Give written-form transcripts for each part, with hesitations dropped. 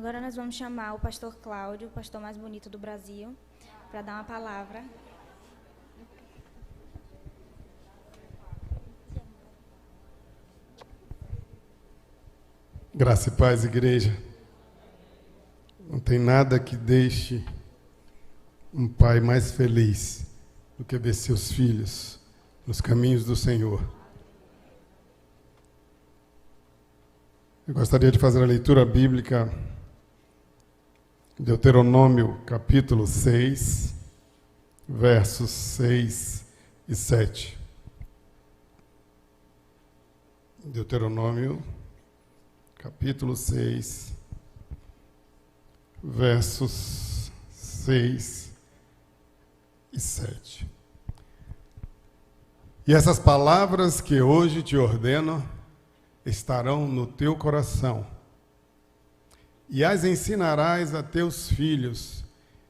Agora nós vamos chamar o pastor Cláudio, o pastor mais bonito do Brasil, para dar uma palavra. Graça e paz, igreja. Não tem nada que deixe um pai mais feliz do que ver seus filhos nos caminhos do Senhor. Eu gostaria de fazer a leitura bíblica, Deuteronômio, capítulo 6, versos 6 e 7. Deuteronômio, capítulo 6, versos 6 e 7. E essas palavras que hoje te ordeno estarão no teu coração, e as ensinarás a teus filhos,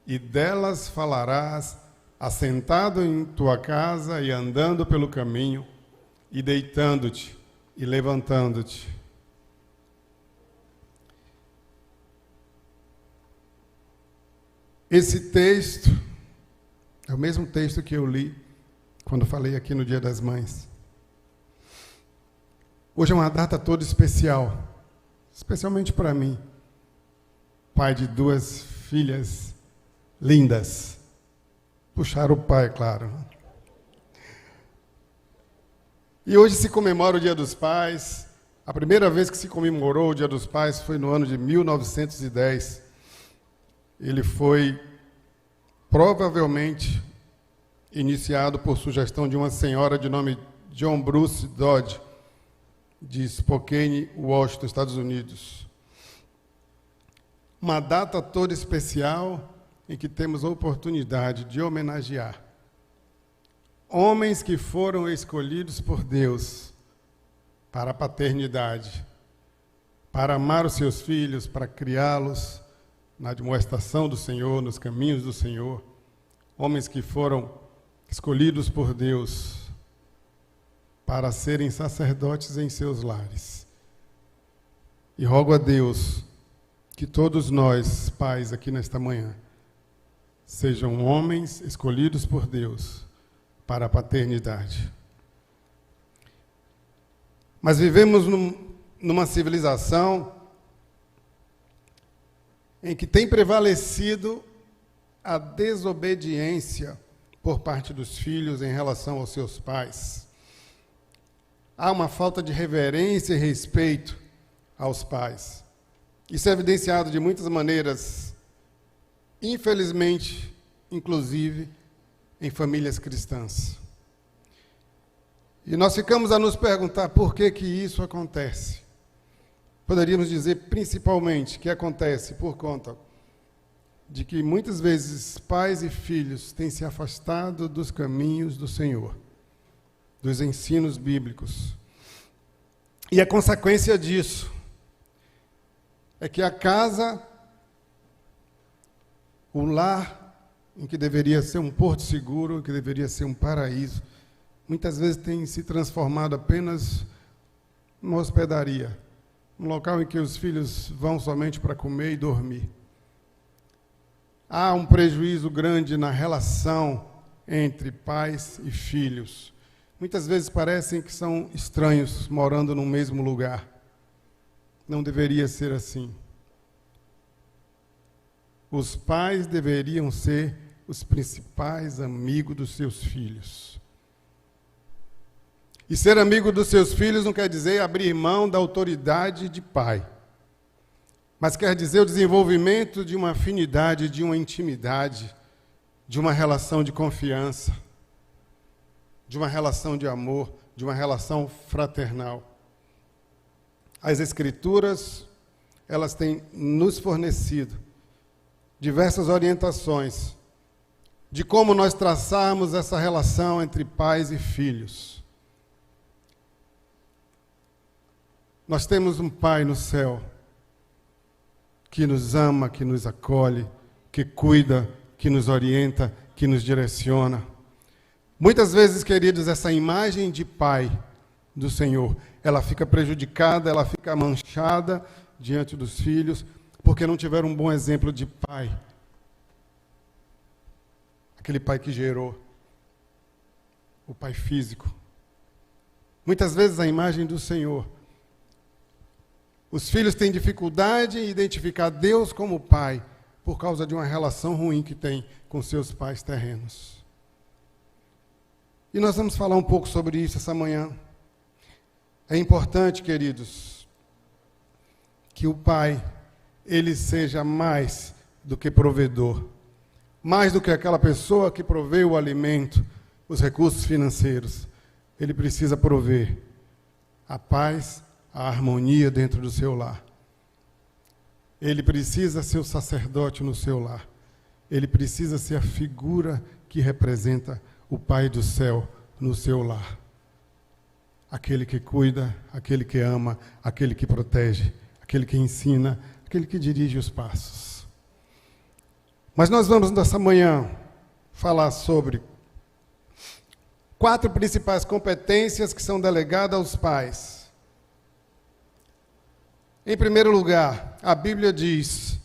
e delas falarás assentado em tua casa e andando pelo caminho, e deitando-te e levantando-te. Esse texto é o mesmo texto que eu li quando falei aqui no Dia das Mães. Hoje é uma data toda especial, especialmente para mim, pai de duas filhas lindas. Puxaram o pai, claro. E hoje se comemora o Dia dos Pais. A primeira vez que se comemorou o Dia dos Pais foi no ano de 1910. Ele foi provavelmente iniciado por sugestão de uma senhora de nome John Bruce Dodge, de Spokane, Washington, Estados Unidos. Uma data toda especial em que temos a oportunidade de homenagear homens que foram escolhidos por Deus para a paternidade, para amar os seus filhos, para criá-los na admoestação do Senhor, nos caminhos do Senhor, homens que foram escolhidos por Deus para serem sacerdotes em seus lares. E rogo a Deus que todos nós, pais, aqui nesta manhã, sejam homens escolhidos por Deus para a paternidade. Mas vivemos numa civilização em que tem prevalecido a desobediência por parte dos filhos em relação aos seus pais. Há uma falta de reverência e respeito aos pais. Isso é evidenciado de muitas maneiras, infelizmente, inclusive em famílias cristãs. E nós ficamos a nos perguntar por que isso acontece. Poderíamos dizer, principalmente, que acontece por conta de que muitas vezes pais e filhos têm se afastado dos caminhos do Senhor, dos ensinos bíblicos. E a consequência disso é que a casa, o lar, em que deveria ser um porto seguro, que deveria ser um paraíso, muitas vezes tem se transformado apenas numa hospedaria, um local em que os filhos vão somente para comer e dormir. Há um prejuízo grande na relação entre pais e filhos. Muitas vezes parecem que são estranhos morando no mesmo lugar. Não deveria ser assim. Os pais deveriam ser os principais amigos dos seus filhos. E ser amigo dos seus filhos não quer dizer abrir mão da autoridade de pai, mas quer dizer o desenvolvimento de uma afinidade, de uma intimidade, de uma relação de confiança, de uma relação de amor, de uma relação fraternal. As Escrituras, elas têm nos fornecido diversas orientações de como nós traçarmos essa relação entre pais e filhos. Nós temos um Pai no céu que nos ama, que nos acolhe, que cuida, que nos orienta, que nos direciona. Muitas vezes, queridos, essa imagem de pai do Senhor, ela fica prejudicada, ela fica manchada diante dos filhos, porque não tiveram um bom exemplo de pai. Aquele pai que gerou, o pai físico. Muitas vezes a imagem do Senhor. Os filhos têm dificuldade em identificar Deus como pai, por causa de uma relação ruim que tem com seus pais terrenos. E nós vamos falar um pouco sobre isso essa manhã. É importante, queridos, que o pai, ele seja mais do que provedor, mais do que aquela pessoa que provê o alimento, os recursos financeiros. Ele precisa prover a paz, a harmonia dentro do seu lar. Ele precisa ser o sacerdote no seu lar. Ele precisa ser a figura que representa o Pai do céu no seu lar. Aquele que cuida, aquele que ama, aquele que protege, aquele que ensina, aquele que dirige os passos. Mas nós vamos, nessa manhã, falar sobre 4 principais competências que são delegadas aos pais. Em primeiro lugar, a Bíblia diz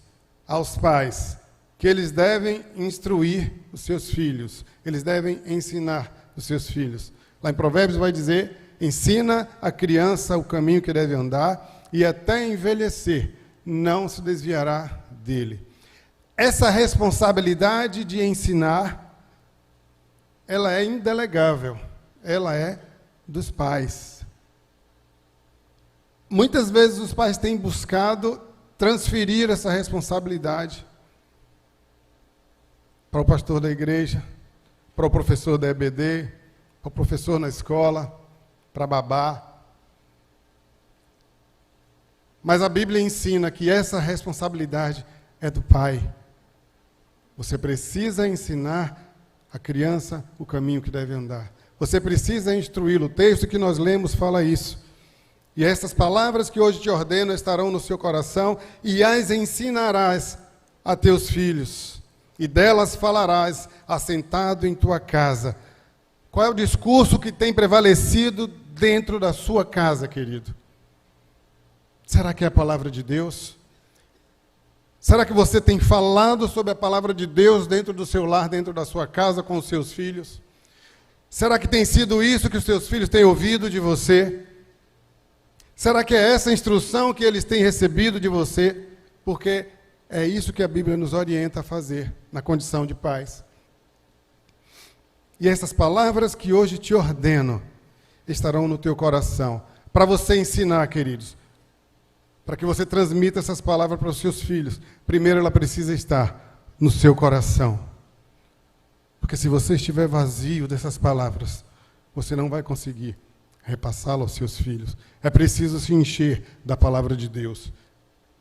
aos pais que eles devem instruir os seus filhos, eles devem ensinar os seus filhos. Lá em Provérbios vai dizer: ensina a criança o caminho que deve andar e até envelhecer não se desviará dele. Essa responsabilidade de ensinar, ela é indelegável, ela é dos pais. Muitas vezes os pais têm buscado transferir essa responsabilidade para o pastor da igreja, para o professor da EBD, para o professor na escola, para a babá. Mas a Bíblia ensina que essa responsabilidade é do pai. Você precisa ensinar a criança o caminho que deve andar. Você precisa instruí-lo. O texto que nós lemos fala isso. E essas palavras que hoje te ordeno estarão no seu coração, e as ensinarás a teus filhos, e delas falarás assentado em tua casa. Qual é o discurso que tem prevalecido dentro da sua casa, querido? Será que é a palavra de Deus? Será que você tem falado sobre a palavra de Deus dentro do seu lar, dentro da sua casa, com os seus filhos? Será que tem sido isso que os seus filhos têm ouvido de você? Será que é essa instrução que eles têm recebido de você? Porque é isso que a Bíblia nos orienta a fazer, na condição de pais. E essas palavras que hoje te ordeno estarão no teu coração, para você ensinar, queridos, para que você transmita essas palavras para os seus filhos. Primeiro, ela precisa estar no seu coração. Porque se você estiver vazio dessas palavras, você não vai conseguir repassá-lo aos seus filhos. É preciso se encher da palavra de Deus,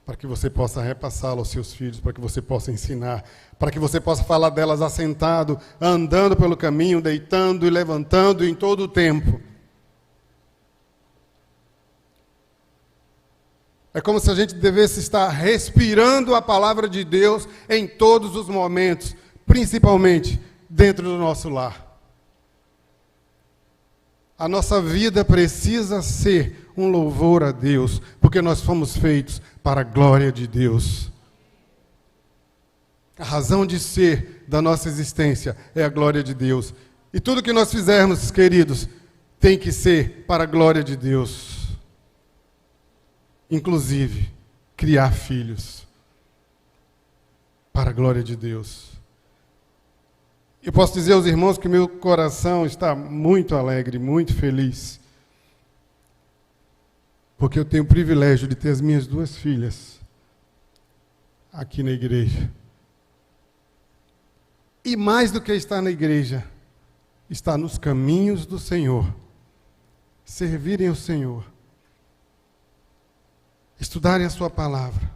para que você possa repassá-lo aos seus filhos, para que você possa ensinar, para que você possa falar delas assentado, andando pelo caminho, deitando e levantando em todo o tempo. É como se a gente devesse estar respirando a palavra de Deus em todos os momentos, principalmente dentro do nosso lar. A nossa vida precisa ser um louvor a Deus, porque nós fomos feitos para a glória de Deus. A razão de ser da nossa existência é a glória de Deus. E tudo que nós fizermos, queridos, tem que ser para a glória de Deus. Inclusive, criar filhos para a glória de Deus. Eu posso dizer aos irmãos que meu coração está muito alegre, muito feliz, porque eu tenho o privilégio de ter as minhas 2 filhas aqui na igreja. E mais do que estar na igreja, está nos caminhos do Senhor, servirem ao Senhor, estudarem a sua palavra.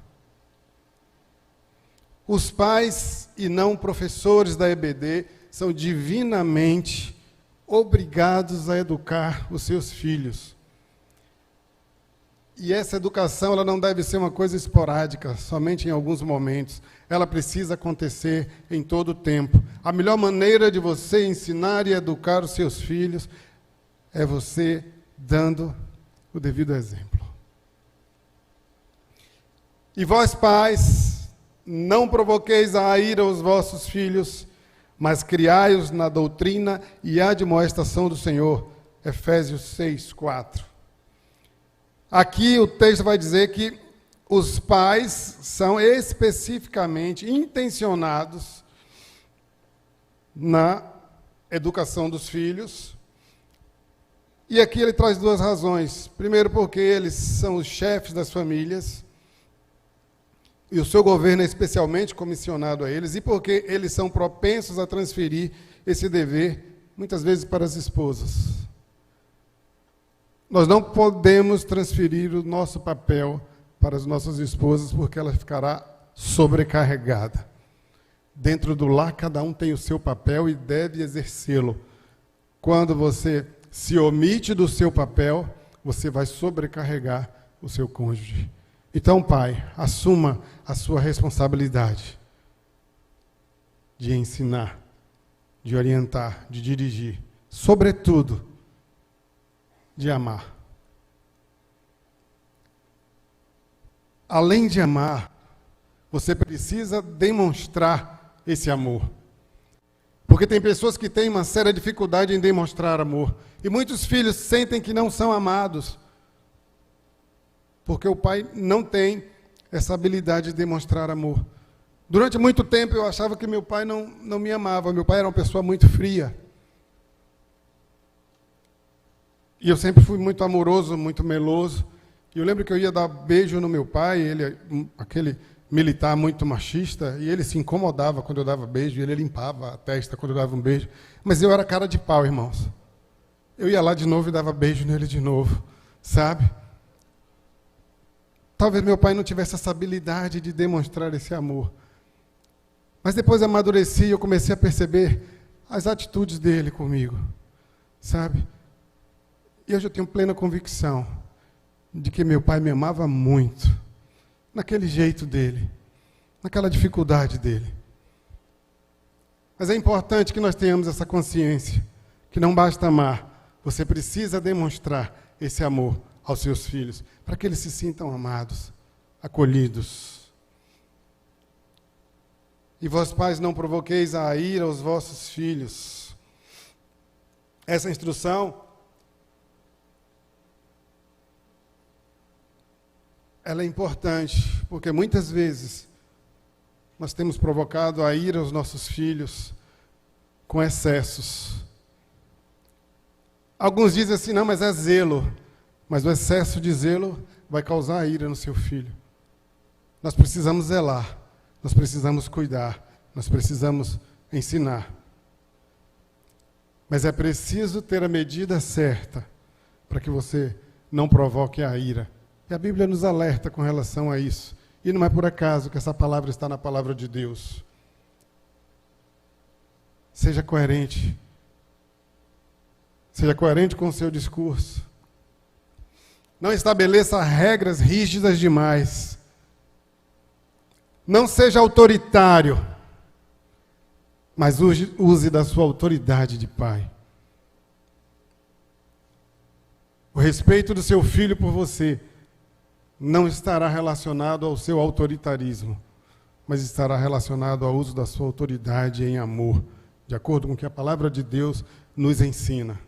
Os pais e não professores da EBD são divinamente obrigados a educar os seus filhos. E essa educação, ela não deve ser uma coisa esporádica, somente em alguns momentos. Ela precisa acontecer em todo o tempo. A melhor maneira de você ensinar e educar os seus filhos é você dando o devido exemplo. E vós, pais, não provoqueis a ira os vossos filhos, mas criai-os na doutrina e admoestação do Senhor. Efésios 6, 4. Aqui o texto vai dizer que os pais são especificamente intencionados na educação dos filhos. E aqui ele traz duas razões. Primeiro, porque eles são os chefes das famílias, e o seu governo é especialmente comissionado a eles, e porque eles são propensos a transferir esse dever, muitas vezes, para as esposas. Nós não podemos transferir o nosso papel para as nossas esposas, porque ela ficará sobrecarregada. Dentro do lar, cada um tem o seu papel e deve exercê-lo. Quando você se omite do seu papel, você vai sobrecarregar o seu cônjuge. Então, pai, assuma a sua responsabilidade de ensinar, de orientar, de dirigir, sobretudo, de amar. Além de amar, você precisa demonstrar esse amor. Porque tem pessoas que têm uma séria dificuldade em demonstrar amor. E muitos filhos sentem que não são amados, porque o pai não tem essa habilidade de demonstrar amor. Durante muito tempo eu achava que meu pai não me amava. Meu pai era uma pessoa muito fria. E eu sempre fui muito amoroso, muito meloso. E eu lembro que eu ia dar beijo no meu pai, ele, aquele militar muito machista, e ele se incomodava quando eu dava beijo, e ele limpava a testa quando eu dava um beijo. Mas eu era cara de pau, irmãos. Eu ia lá de novo e dava beijo nele de novo, sabe? Talvez meu pai não tivesse essa habilidade de demonstrar esse amor. Mas depois amadureci e eu comecei a perceber as atitudes dele comigo, sabe? E hoje eu tenho plena convicção de que meu pai me amava muito, naquele jeito dele, naquela dificuldade dele. Mas é importante que nós tenhamos essa consciência, que não basta amar, você precisa demonstrar esse amor aos seus filhos, para que eles se sintam amados, acolhidos. E vós, pais, não provoqueis a ira aos vossos filhos. Essa instrução, ela é importante, porque muitas vezes nós temos provocado a ira aos nossos filhos com excessos. Alguns dizem assim, não, mas é zelo. Mas o excesso de zelo vai causar ira no seu filho. Nós precisamos zelar, nós precisamos cuidar, nós precisamos ensinar. Mas é preciso ter a medida certa para que você não provoque a ira. E a Bíblia nos alerta com relação a isso. E não é por acaso que essa palavra está na palavra de Deus. Seja coerente. Seja coerente com o seu discurso. Não estabeleça regras rígidas demais. Não seja autoritário, mas use da sua autoridade de pai. O respeito do seu filho por você não estará relacionado ao seu autoritarismo, mas estará relacionado ao uso da sua autoridade em amor, de acordo com o que a palavra de Deus nos ensina.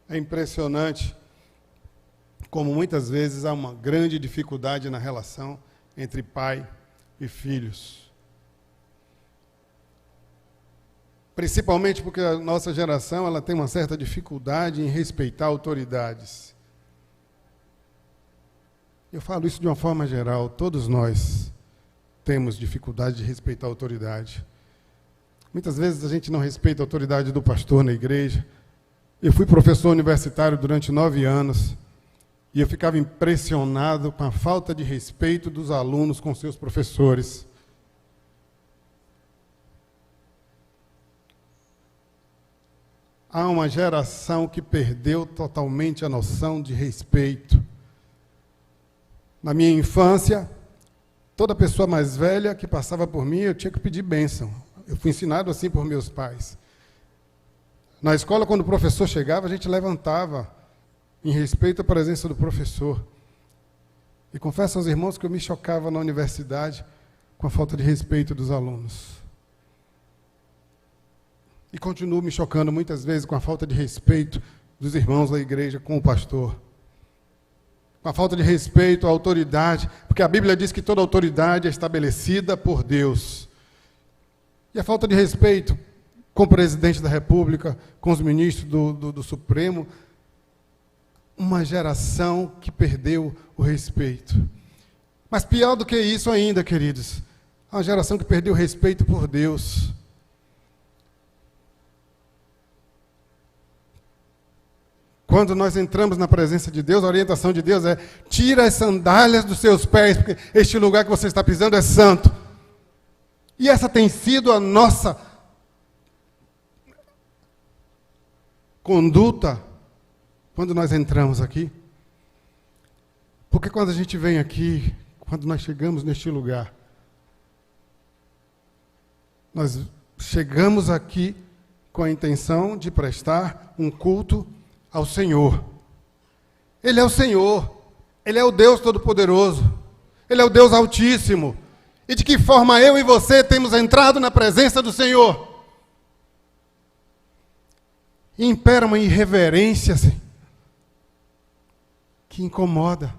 É impressionante como muitas vezes há uma grande dificuldade na relação entre pai e filhos. Principalmente porque a nossa geração ela tem uma certa dificuldade em respeitar autoridades. Eu falo isso de uma forma geral, todos nós temos dificuldade de respeitar a autoridade. Muitas vezes a gente não respeita a autoridade do pastor na igreja. Eu fui professor universitário durante 9 anos e eu ficava impressionado com a falta de respeito dos alunos com seus professores. Há uma geração que perdeu totalmente a noção de respeito. Na minha infância, toda pessoa mais velha que passava por mim, eu tinha que pedir bênção. Eu fui ensinado assim por meus pais. Na escola, quando o professor chegava, a gente levantava em respeito à presença do professor. E confesso aos irmãos que eu me chocava na universidade com a falta de respeito dos alunos. E continuo me chocando muitas vezes com a falta de respeito dos irmãos da igreja com o pastor. Com a falta de respeito à autoridade, porque a Bíblia diz que toda autoridade é estabelecida por Deus. E a falta de respeito com o presidente da República, com os ministros do Supremo, uma geração que perdeu o respeito. Mas pior do que isso ainda, queridos, uma geração que perdeu o respeito por Deus. Quando nós entramos na presença de Deus, a orientação de Deus é: tira as sandálias dos seus pés, porque este lugar que você está pisando é santo. E essa tem sido a nossa conduta quando nós entramos aqui. Porque quando a gente vem aqui, quando nós chegamos neste lugar, nós chegamos aqui com a intenção de prestar um culto ao Senhor. Ele é o Senhor, Ele é o Deus Todo-Poderoso, Ele é o Deus Altíssimo. E de que forma eu e você temos entrado na presença do Senhor? E impera uma irreverência assim, que incomoda.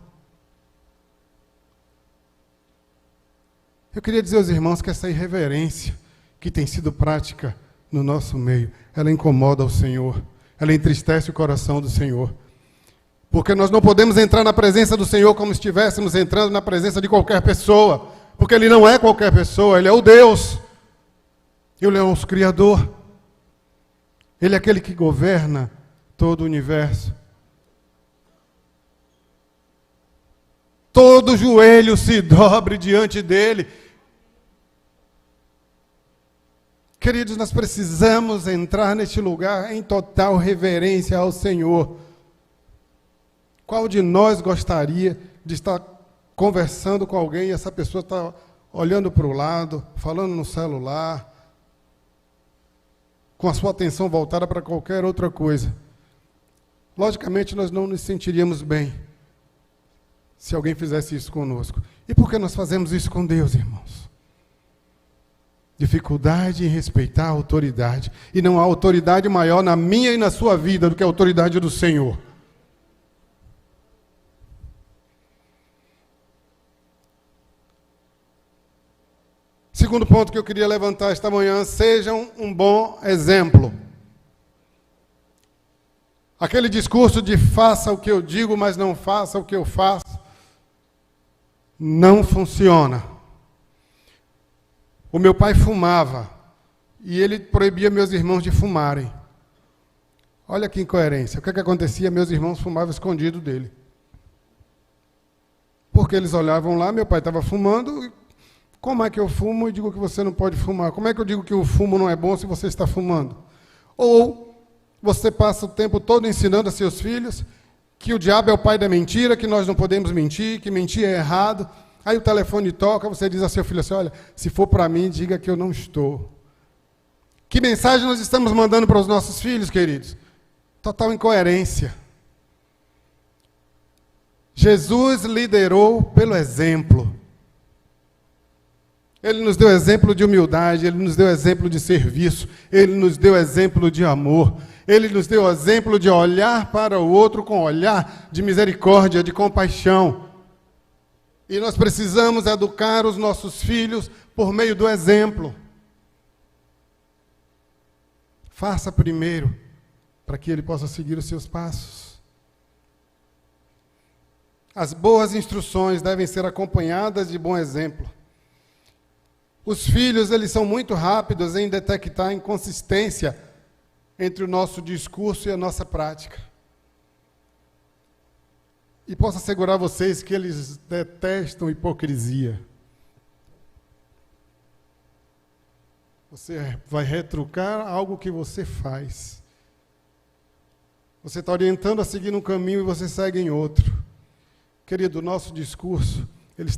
Eu queria dizer aos irmãos que essa irreverência que tem sido prática no nosso meio, ela incomoda o Senhor. Ela entristece o coração do Senhor. Porque nós não podemos entrar na presença do Senhor como se estivéssemos entrando na presença de qualquer pessoa. Porque Ele não é qualquer pessoa, Ele é o Deus. Ele é o Criador. Ele é aquele que governa todo o universo. Todo joelho se dobre diante dEle. Queridos, nós precisamos entrar neste lugar em total reverência ao Senhor. Qual de nós gostaria de estar conversando com alguém e essa pessoa está olhando para o lado, falando no celular, com a sua atenção voltada para qualquer outra coisa? Logicamente, nós não nos sentiríamos bem se alguém fizesse isso conosco. E por que nós fazemos isso com Deus, irmãos? Dificuldade em respeitar a autoridade. E não há autoridade maior na minha e na sua vida do que a autoridade do Senhor. Segundo ponto que eu queria levantar esta manhã: sejam um bom exemplo. Aquele discurso de faça o que eu digo, mas não faça o que eu faço, não funciona. O meu pai fumava e ele proibia meus irmãos de fumarem. Olha que incoerência. O que acontecia? Meus irmãos fumavam escondido dele. Porque eles olhavam lá, meu pai estava fumando. Como é que eu fumo e digo que você não pode fumar? Como é que eu digo que o fumo não é bom se você está fumando? Ou você passa o tempo todo ensinando a seus filhos que o diabo é o pai da mentira, que nós não podemos mentir, que mentir é errado. Aí o telefone toca, você diz a seu filho assim: olha, se for para mim, diga que eu não estou. Que mensagem nós estamos mandando para os nossos filhos, queridos? Total incoerência. Jesus liderou pelo exemplo. Ele nos deu exemplo de humildade, Ele nos deu exemplo de serviço, Ele nos deu exemplo de amor, Ele nos deu exemplo de olhar para o outro com olhar de misericórdia, de compaixão. E nós precisamos educar os nossos filhos por meio do exemplo. Faça primeiro, para que ele possa seguir os seus passos. As boas instruções devem ser acompanhadas de bom exemplo. Os filhos, eles são muito rápidos em detectar a inconsistência entre o nosso discurso e a nossa prática. E posso assegurar a vocês que eles detestam hipocrisia. Você vai retrucar algo que você faz. Você está orientando a seguir um caminho e você segue em outro. Querido, o nosso discurso, ele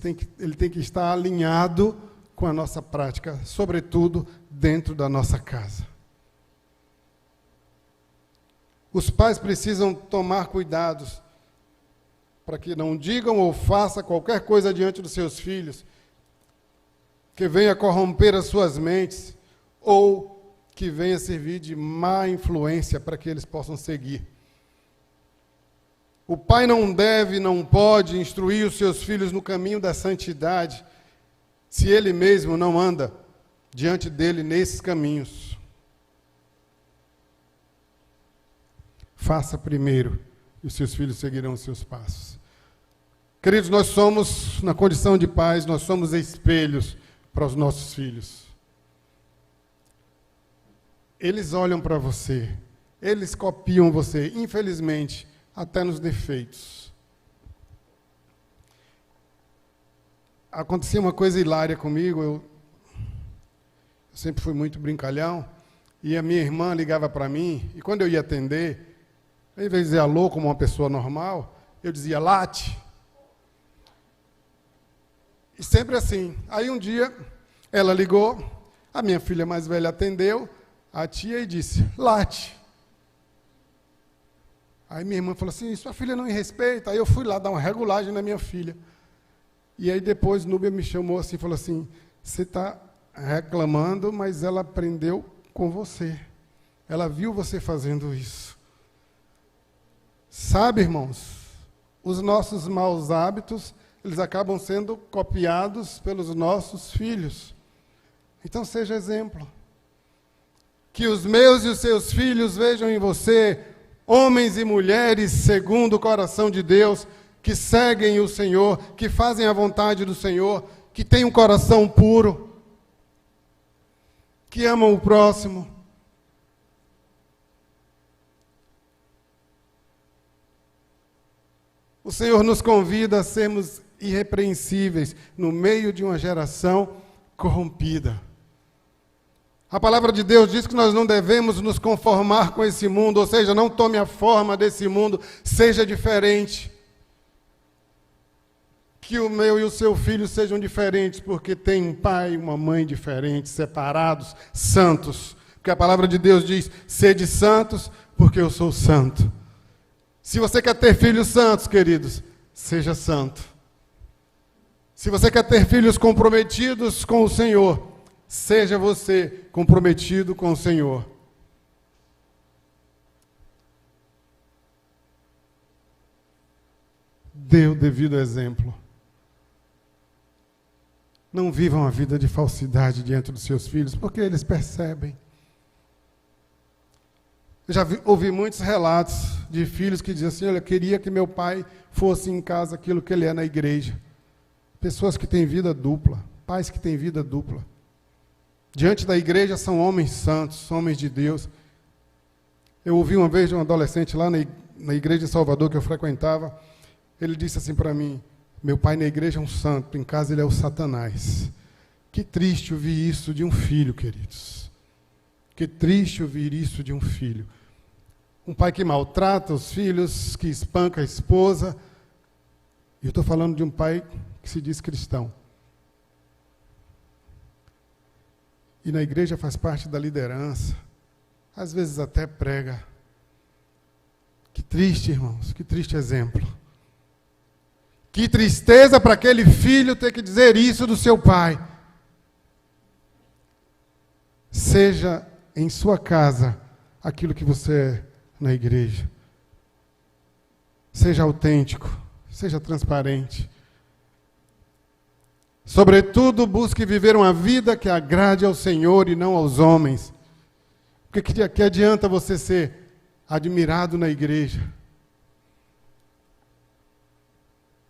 tem que estar alinhado com a nossa prática, sobretudo dentro da nossa casa. Os pais precisam tomar cuidados para que não digam ou façam qualquer coisa diante dos seus filhos que venha corromper as suas mentes ou que venha servir de má influência para que eles possam seguir. O pai não deve, não pode instruir os seus filhos no caminho da santidade se ele mesmo não anda diante dele nesses caminhos. Faça primeiro e os seus filhos seguirão os seus passos. Queridos, nós somos, na condição de pais, nós somos espelhos para os nossos filhos. Eles olham para você, eles copiam você, infelizmente, até nos defeitos. Acontecia uma coisa hilária comigo, eu sempre fui muito brincalhão, e a minha irmã ligava para mim, e quando eu ia atender, ao invés de dizer alô como uma pessoa normal, eu dizia late. E sempre assim. Aí um dia, ela ligou, a minha filha mais velha atendeu, a tia, e disse, late. Aí minha irmã falou assim, sua filha não me respeita. Aí eu fui lá dar uma regulagem na minha filha. E aí depois Núbia me chamou assim, falou assim, você está reclamando, mas ela aprendeu com você. Ela viu você fazendo isso. Sabe, irmãos, os nossos maus hábitos, eles acabam sendo copiados pelos nossos filhos. Então seja exemplo. Que os meus e os seus filhos vejam em você homens e mulheres segundo o coração de Deus, que seguem o Senhor, que fazem a vontade do Senhor, que têm um coração puro, que amam o próximo. O Senhor nos convida a sermos irrepreensíveis no meio de uma geração corrompida. A palavra de Deus diz que nós não devemos nos conformar com esse mundo, ou seja, não tome a forma desse mundo, seja diferente. Que o meu e o seu filho sejam diferentes, porque tem um pai e uma mãe diferentes, separados, santos. Porque a palavra de Deus diz, sede santos, porque eu sou santo. Se você quer ter filhos santos, queridos, seja santo. Se você quer ter filhos comprometidos com o Senhor, seja você comprometido com o Senhor. Dê o devido exemplo. Não vivam a vida de falsidade diante dos seus filhos, porque eles percebem. Eu já ouvi muitos relatos de filhos que dizem assim, olha, eu queria que meu pai fosse em casa aquilo que ele é na igreja. Pessoas que têm vida dupla, pais que têm vida dupla. Diante da igreja são homens santos, homens de Deus. Eu ouvi uma vez de um adolescente lá na igreja de Salvador que eu frequentava, ele disse assim para mim, meu pai na igreja é um santo, em casa ele é o Satanás. Que triste ouvir isso de um filho, queridos. Que triste ouvir isso de um filho. Um pai que maltrata os filhos, que espanca a esposa. E eu estou falando de um pai que se diz cristão. E na igreja faz parte da liderança. Às vezes até prega. Que triste, irmãos, que triste exemplo. Que tristeza para aquele filho ter que dizer isso do seu pai. Seja em sua casa aquilo que você é na igreja. Seja autêntico, seja transparente. Sobretudo, busque viver uma vida que agrade ao Senhor e não aos homens. Porque que adianta você ser admirado na igreja,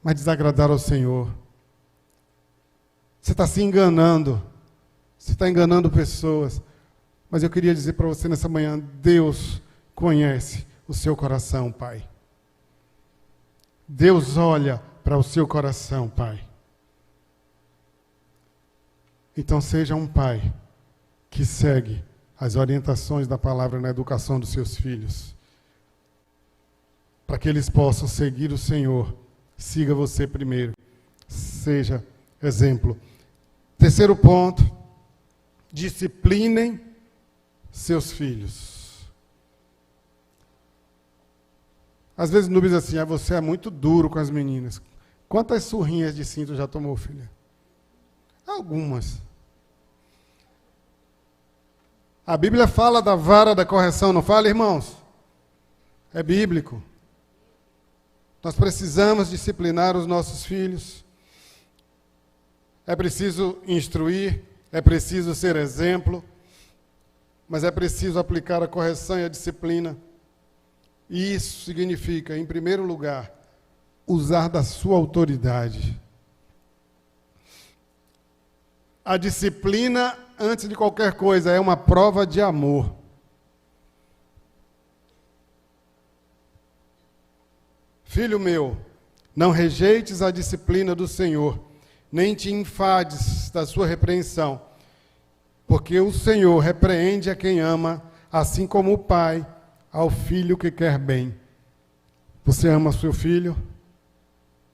mas desagradar ao Senhor? Você está se enganando. Você está enganando pessoas. Mas eu queria dizer para você nessa manhã, Deus conhece o seu coração, Pai. Deus olha para o seu coração, Pai. Então seja um pai que segue as orientações da palavra na educação dos seus filhos. Para que eles possam seguir o Senhor, siga você primeiro. Seja exemplo. Terceiro ponto, disciplinem seus filhos. Às vezes Nubes diz assim, você é muito duro com as meninas. Quantas surrinhas de cinto já tomou, filha? Algumas. A Bíblia fala da vara da correção, não fala, irmãos? É bíblico. Nós precisamos disciplinar os nossos filhos. É preciso instruir, é preciso ser exemplo, mas é preciso aplicar a correção e a disciplina. E isso significa, em primeiro lugar, usar da sua autoridade. A disciplina, antes de qualquer coisa, é uma prova de amor. Filho meu, não rejeites a disciplina do Senhor, nem te enfades da sua repreensão, porque o Senhor repreende a quem ama, assim como o pai ao filho que quer bem. Você ama seu filho?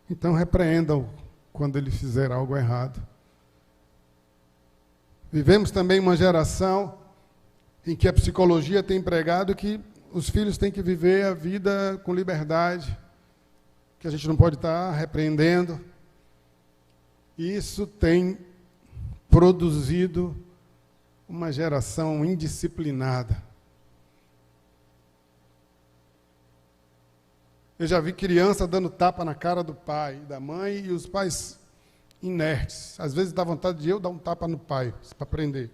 Então repreenda-o quando ele fizer algo errado. Vivemos também uma geração em que a psicologia tem pregado que os filhos têm que viver a vida com liberdade, que a gente não pode estar repreendendo. Isso tem produzido uma geração indisciplinada. Eu já vi criança dando tapa na cara do pai e da mãe, e os pais inertes. Às vezes dá vontade de eu dar um tapa no pai, para aprender.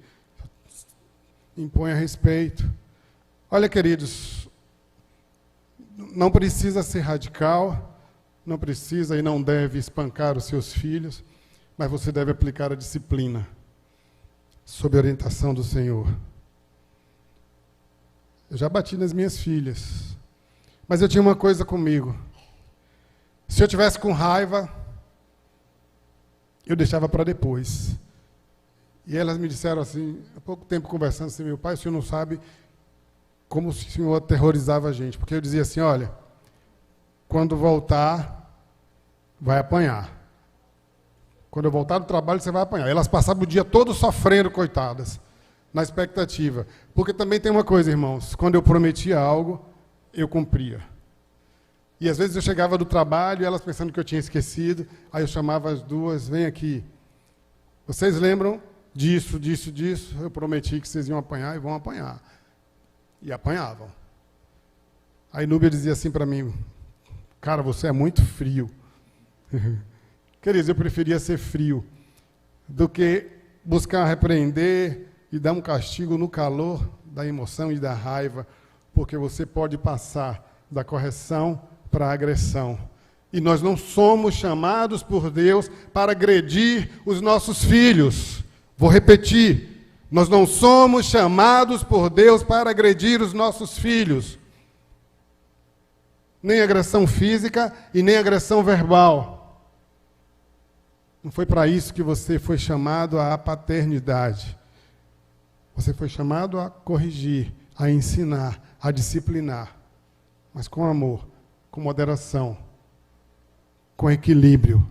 Impõe a respeito. Olha, queridos, não precisa ser radical, não precisa e não deve espancar os seus filhos, mas você deve aplicar a disciplina sob a orientação do Senhor. Eu já bati nas minhas filhas. Mas eu tinha uma coisa comigo. Se eu tivesse com raiva, eu deixava para depois. E elas me disseram assim, há pouco tempo conversando assim, meu pai, o senhor não sabe como o senhor aterrorizava a gente. Porque eu dizia assim, olha, quando voltar, vai apanhar. Quando eu voltar do trabalho, você vai apanhar. Elas passavam o dia todo sofrendo, coitadas, na expectativa. Porque também tem uma coisa, irmãos, quando eu prometia algo, eu cumpria. E às vezes eu chegava do trabalho, elas pensando que eu tinha esquecido, aí eu chamava as duas, vem aqui. Vocês lembram disso, disso, disso? Eu prometi que vocês iam apanhar e vão apanhar. E apanhavam. Aí Núbia dizia assim para mim, cara, você é muito frio. Queridos, eu preferia ser frio do que buscar repreender e dar um castigo no calor da emoção e da raiva, porque você pode passar da correção para a agressão. E nós não somos chamados por Deus para agredir os nossos filhos. Vou repetir, nós não somos chamados por Deus para agredir os nossos filhos. Nem agressão física e nem agressão verbal. Não foi para isso que você foi chamado à paternidade. Você foi chamado a corrigir, a ensinar, a disciplinar, mas com amor, com moderação, com equilíbrio.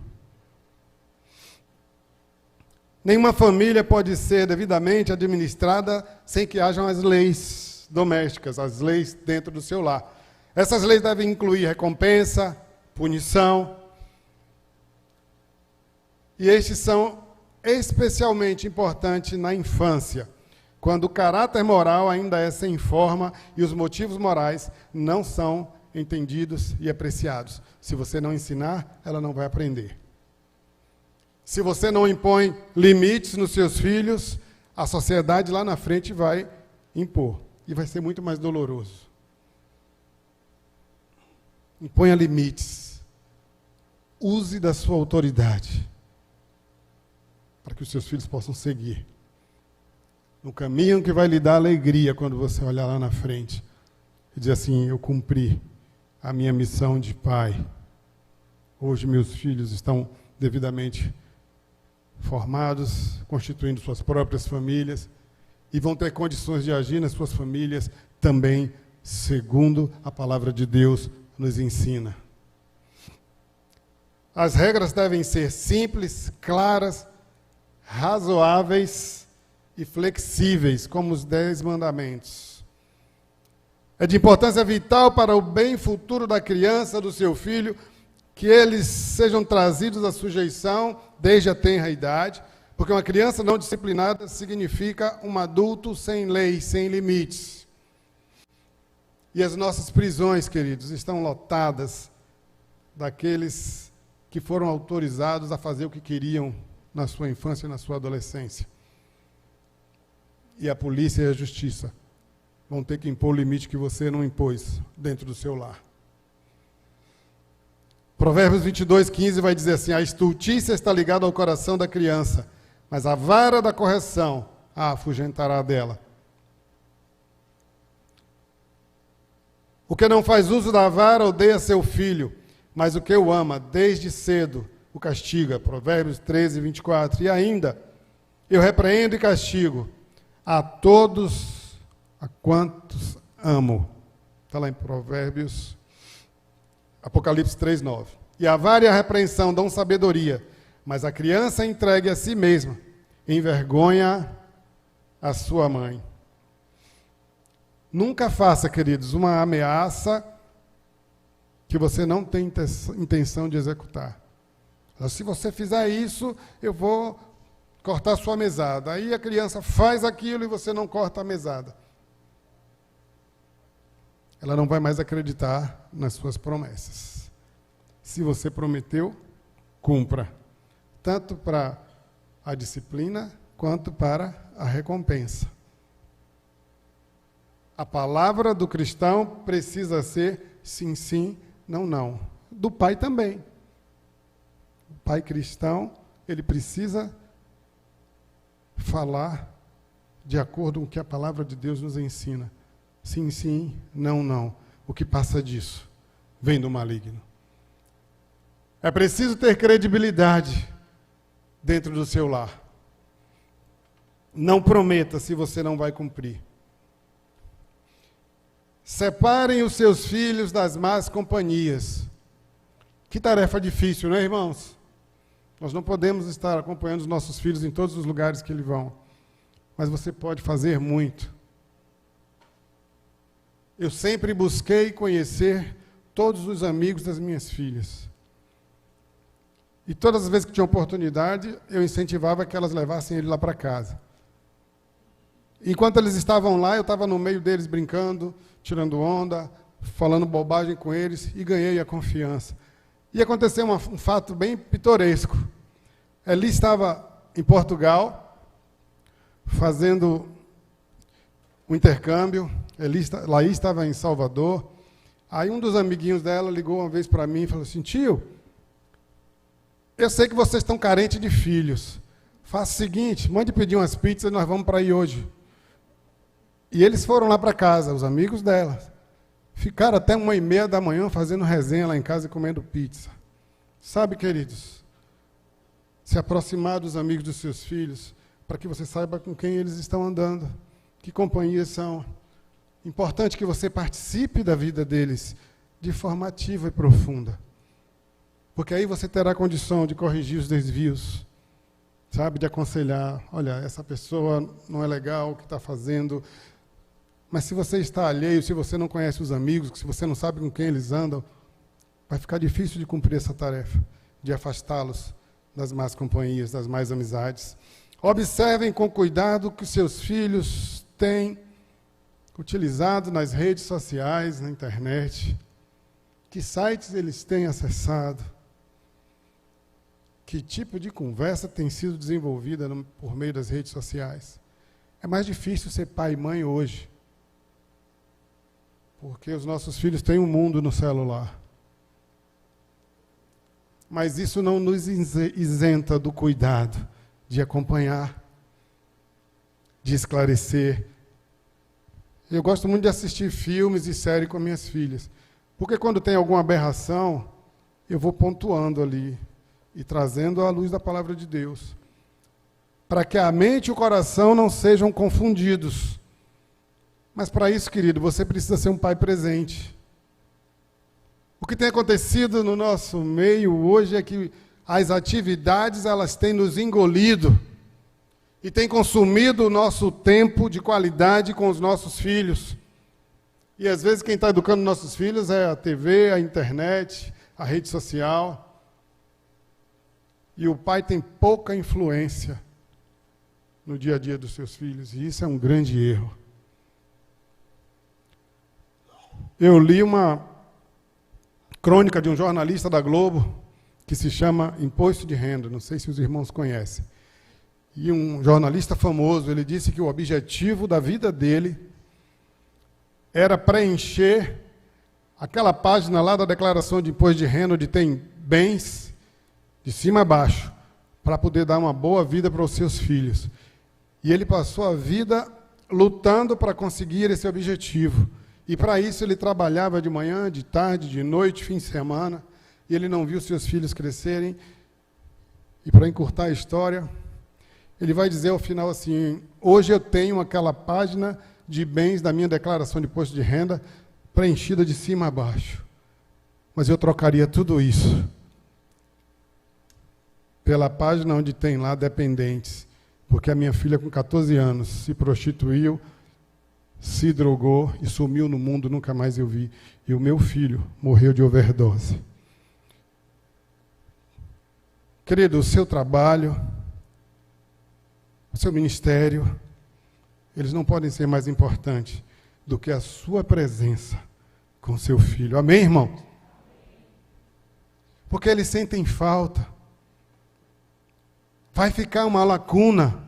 Nenhuma família pode ser devidamente administrada sem que hajam as leis domésticas, as leis dentro do seu lar. Essas leis devem incluir recompensa, punição, e estes são especialmente importantes na infância, quando o caráter moral ainda é sem forma e os motivos morais não são entendidos e apreciados. Se você não ensinar, ela não vai aprender. Se você não impõe limites nos seus filhos, a sociedade lá na frente vai impor. E vai ser muito mais doloroso. Imponha limites. Use da sua autoridade para que os seus filhos possam seguir no caminho que vai lhe dar alegria quando você olhar lá na frente e dizer assim, eu cumpri a minha missão de pai. Hoje meus filhos estão devidamente formados, constituindo suas próprias famílias e vão ter condições de agir nas suas famílias também, segundo a palavra de Deus nos ensina. As regras devem ser simples, claras, razoáveis e flexíveis, como os 10 mandamentos. É de importância vital para o bem futuro da criança, do seu filho, que eles sejam trazidos à sujeição desde a tenra idade, porque uma criança não disciplinada significa um adulto sem lei, sem limites. E as nossas prisões, queridos, estão lotadas daqueles que foram autorizados a fazer o que queriam na sua infância e na sua adolescência. E a polícia e a justiça vão ter que impor o limite que você não impôs dentro do seu lar. Provérbios 22:15 vai dizer assim: a estultícia está ligada ao coração da criança, mas a vara da correção a afugentará dela. O que não faz uso da vara odeia seu filho, mas o que o ama, desde cedo, o castiga. Provérbios 13:24. E ainda, eu repreendo e castigo a todos a quantos amo. Está lá em Provérbios, Apocalipse 3:9. E a vara e a repreensão dão sabedoria, mas a criança entregue a si mesma envergonha a sua mãe. Nunca faça, queridos, uma ameaça que você não tem intenção de executar. Se você fizer isso, eu vou cortar sua mesada. Aí a criança faz aquilo e você não corta a mesada. Ela não vai mais acreditar nas suas promessas. Se você prometeu, cumpra. Tanto para a disciplina, quanto para a recompensa. A palavra do cristão precisa ser sim, sim, não, não. Do pai também. O pai cristão, ele precisa falar de acordo com o que a palavra de Deus nos ensina. Sim, sim, não, não. O que passa disso vem do maligno. É preciso ter credibilidade dentro do seu lar. Não prometa se você não vai cumprir. Separem os seus filhos das más companhias. Que tarefa difícil, não é, irmãos? Nós não podemos estar acompanhando os nossos filhos em todos os lugares que eles vão. Mas você pode fazer muito. Eu sempre busquei conhecer todos os amigos das minhas filhas. E todas as vezes que tinha oportunidade, eu incentivava que elas levassem ele lá para casa. Enquanto eles estavam lá, eu estava no meio deles brincando, tirando onda, falando bobagem com eles, e ganhei a confiança. E aconteceu um fato bem pitoresco. Eli estava em Portugal, fazendo um intercâmbio. Laís estava em Salvador. Aí um dos amiguinhos dela ligou uma vez para mim e falou assim: tio, eu sei que vocês estão carentes de filhos. Faça o seguinte, mande pedir umas pizzas e nós vamos para aí hoje. E eles foram lá para casa, os amigos dela. Ficaram até 1h30 da manhã fazendo resenha lá em casa e comendo pizza. Sabe, queridos, se aproximar dos amigos dos seus filhos, para que você saiba com quem eles estão andando, que companhias são. Importante que você participe da vida deles de forma ativa e profunda. Porque aí você terá condição de corrigir os desvios, sabe, de aconselhar, olha, essa pessoa não é legal o que está fazendo. Mas se você está alheio, se você não conhece os amigos, se você não sabe com quem eles andam, vai ficar difícil de cumprir essa tarefa, de afastá-los das más companhias, das más amizades. Observem com cuidado o que seus filhos têm utilizado nas redes sociais, na internet, que sites eles têm acessado, que tipo de conversa tem sido desenvolvida por meio das redes sociais. É mais difícil ser pai e mãe hoje, porque os nossos filhos têm um mundo no celular. Mas isso não nos isenta do cuidado de acompanhar, de esclarecer. Eu gosto muito de assistir filmes e séries com minhas filhas, porque quando tem alguma aberração, eu vou pontuando ali e trazendo à luz da palavra de Deus, para que a mente e o coração não sejam confundidos. Mas para isso, querido, você precisa ser um pai presente. O que tem acontecido no nosso meio hoje é que as atividades, elas têm nos engolido e têm consumido o nosso tempo de qualidade com os nossos filhos. E às vezes quem está educando nossos filhos é a TV, a internet, a rede social. E o pai tem pouca influência no dia a dia dos seus filhos. E isso é um grande erro. Eu li uma crônica de um jornalista da Globo que se chama Imposto de Renda. Não sei se os irmãos conhecem. E um jornalista famoso, ele disse que o objetivo da vida dele era preencher aquela página lá da declaração de imposto de renda, onde tem bens de cima a baixo, para poder dar uma boa vida para os seus filhos. E ele passou a vida lutando para conseguir esse objetivo. E para isso ele trabalhava de manhã, de tarde, de noite, fim de semana, e ele não viu seus filhos crescerem. E para encurtar a história, ele vai dizer ao final assim: hoje eu tenho aquela página de bens da minha declaração de imposto de renda preenchida de cima a baixo. Mas eu trocaria tudo isso pela página onde tem lá dependentes, porque a minha filha com 14 anos se prostituiu, se drogou e sumiu no mundo, nunca mais eu vi. E o meu filho morreu de overdose. Querido, o seu trabalho, o seu ministério, eles não podem ser mais importantes do que a sua presença com seu filho. Amém, irmão? Porque eles sentem falta. Vai ficar uma lacuna,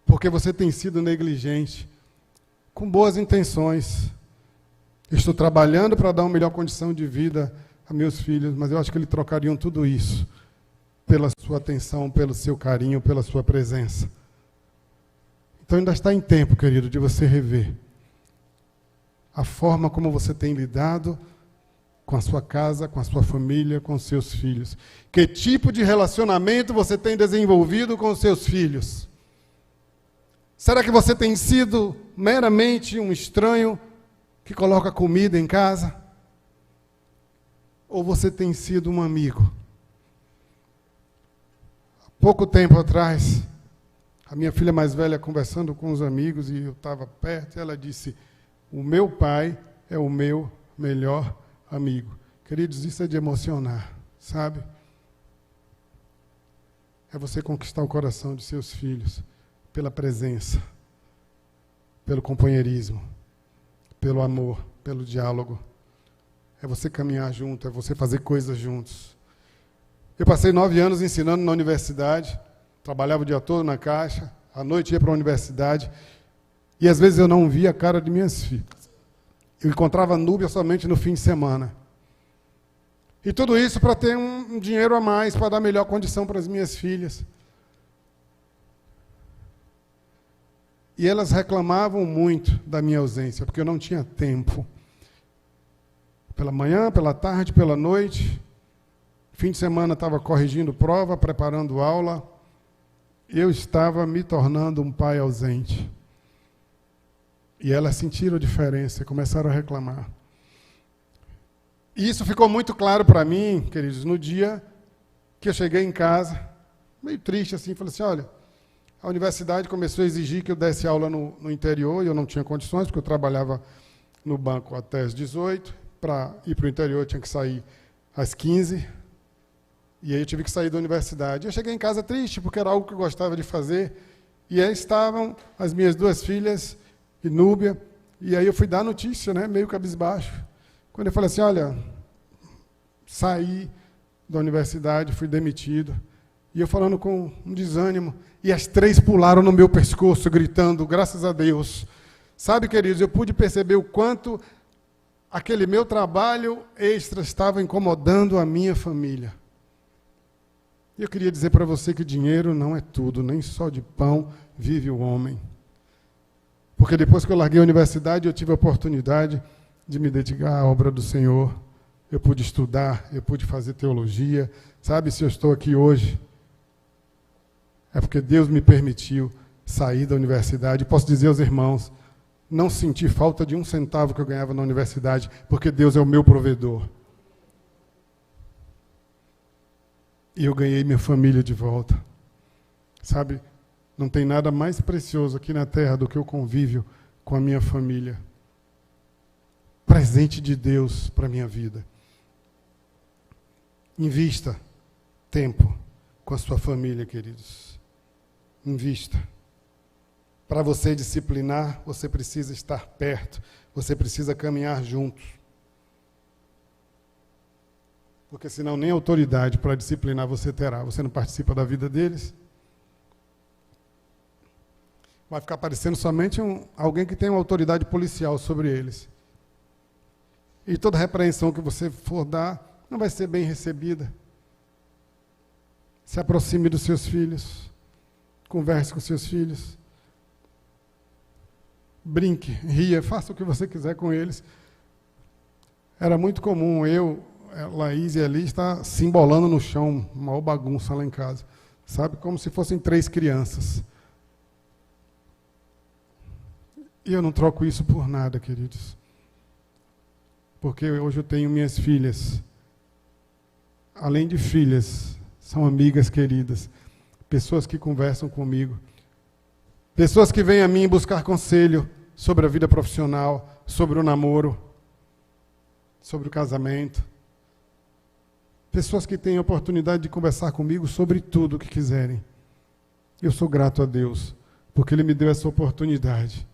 porque você tem sido negligente, com boas intenções. Eu estou trabalhando para dar uma melhor condição de vida a meus filhos, mas eu acho que eles trocariam tudo isso pela sua atenção, pelo seu carinho, pela sua presença. Então ainda está em tempo, querido, de você rever a forma como você tem lidado com a sua casa, com a sua família, com os seus filhos. Que tipo de relacionamento você tem desenvolvido com os seus filhos? Será que você tem sido meramente um estranho que coloca comida em casa? Ou você tem sido um amigo? Há pouco tempo atrás, a minha filha mais velha conversando com os amigos, e eu estava perto, e ela disse: o meu pai é o meu melhor amigo. Queridos, isso é de emocionar, sabe? É você conquistar o coração de seus filhos pela presença, pelo companheirismo, pelo amor, pelo diálogo. É você caminhar junto, é você fazer coisas juntos. Eu passei 9 anos ensinando na universidade, trabalhava o dia todo na caixa, à noite ia para a universidade, e às vezes eu não via a cara de minhas filhas. Eu encontrava a Núbia somente no fim de semana. E tudo isso para ter um dinheiro a mais, para dar melhor condição para as minhas filhas. E elas reclamavam muito da minha ausência, porque eu não tinha tempo. Pela manhã, pela tarde, pela noite. Fim de semana estava corrigindo prova, preparando aula. Eu estava me tornando um pai ausente. E elas sentiram a diferença e começaram a reclamar. E isso ficou muito claro para mim, queridos, no dia que eu cheguei em casa, meio triste assim, falei assim: olha, a universidade começou a exigir que eu desse aula no interior, e eu não tinha condições, porque eu trabalhava no banco até às 18, para ir para o interior eu tinha que sair às 15, e aí eu tive que sair da universidade. Eu cheguei em casa triste, porque era algo que eu gostava de fazer, e aí estavam as minhas 2 filhas, e Núbia, e aí eu fui dar notícia, né, meio cabisbaixo. Quando eu falei assim: olha, saí da universidade, fui demitido, e eu falando com um desânimo, e as 3 pularam no meu pescoço, gritando, graças a Deus. Sabe, queridos, eu pude perceber o quanto aquele meu trabalho extra estava incomodando a minha família. E eu queria dizer para você que dinheiro não é tudo, nem só de pão vive o homem. Porque depois que eu larguei a universidade, eu tive a oportunidade de me dedicar à obra do Senhor. Eu pude estudar, eu pude fazer teologia. Sabe, se eu estou aqui hoje, é porque Deus me permitiu sair da universidade. Posso dizer aos irmãos, não senti falta de 1 centavo que eu ganhava na universidade, porque Deus é o meu provedor. E eu ganhei minha família de volta. Sabe, não tem nada mais precioso aqui na terra do que o convívio com a minha família. presente de Deus para a minha vida. Invista tempo com a sua família, queridos. Invista. Para você disciplinar, você precisa estar perto, você precisa caminhar juntos. Porque senão nem autoridade para disciplinar você terá. Você não participa da vida deles. Vai ficar parecendo somente alguém que tem uma autoridade policial sobre eles. E toda repreensão que você for dar não vai ser bem recebida. Se aproxime dos seus filhos. Converse com seus filhos. Brinque, ria, faça o que você quiser com eles. Era muito comum Laís e Eli estar se embolando no chão, uma maior bagunça lá em casa. Sabe? Como se fossem 3 crianças. E eu não troco isso por nada, queridos. Porque hoje eu tenho minhas filhas. Além de filhas, são amigas queridas. Pessoas que conversam comigo. Pessoas que vêm a mim buscar conselho sobre a vida profissional, sobre o namoro, sobre o casamento. Pessoas que têm a oportunidade de conversar comigo sobre tudo o que quiserem. Eu sou grato a Deus, porque Ele me deu essa oportunidade.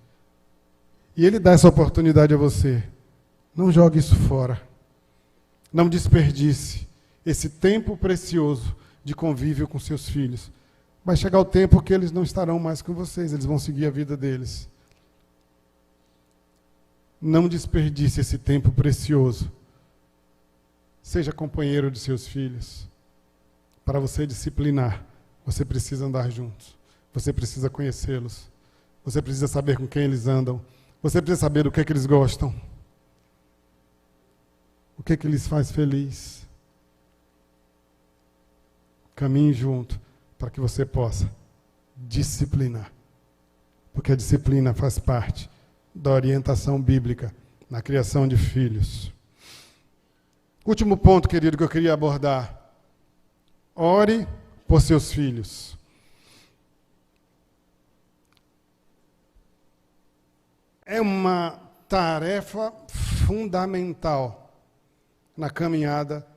E Ele dá essa oportunidade a você. Não jogue isso fora. Não desperdice esse tempo precioso de convívio com seus filhos. Vai chegar o tempo que eles não estarão mais com vocês, eles vão seguir a vida deles. Não desperdice esse tempo precioso. Seja companheiro de seus filhos. Para você disciplinar, você precisa andar juntos. Você precisa conhecê-los. Você precisa saber com quem eles andam. Você precisa saber do que é que eles gostam. O que é que lhes faz feliz. Caminhe junto para que você possa disciplinar. Porque a disciplina faz parte da orientação bíblica na criação de filhos. Último ponto, querido, que eu queria abordar. Ore por seus filhos. É uma tarefa fundamental na caminhada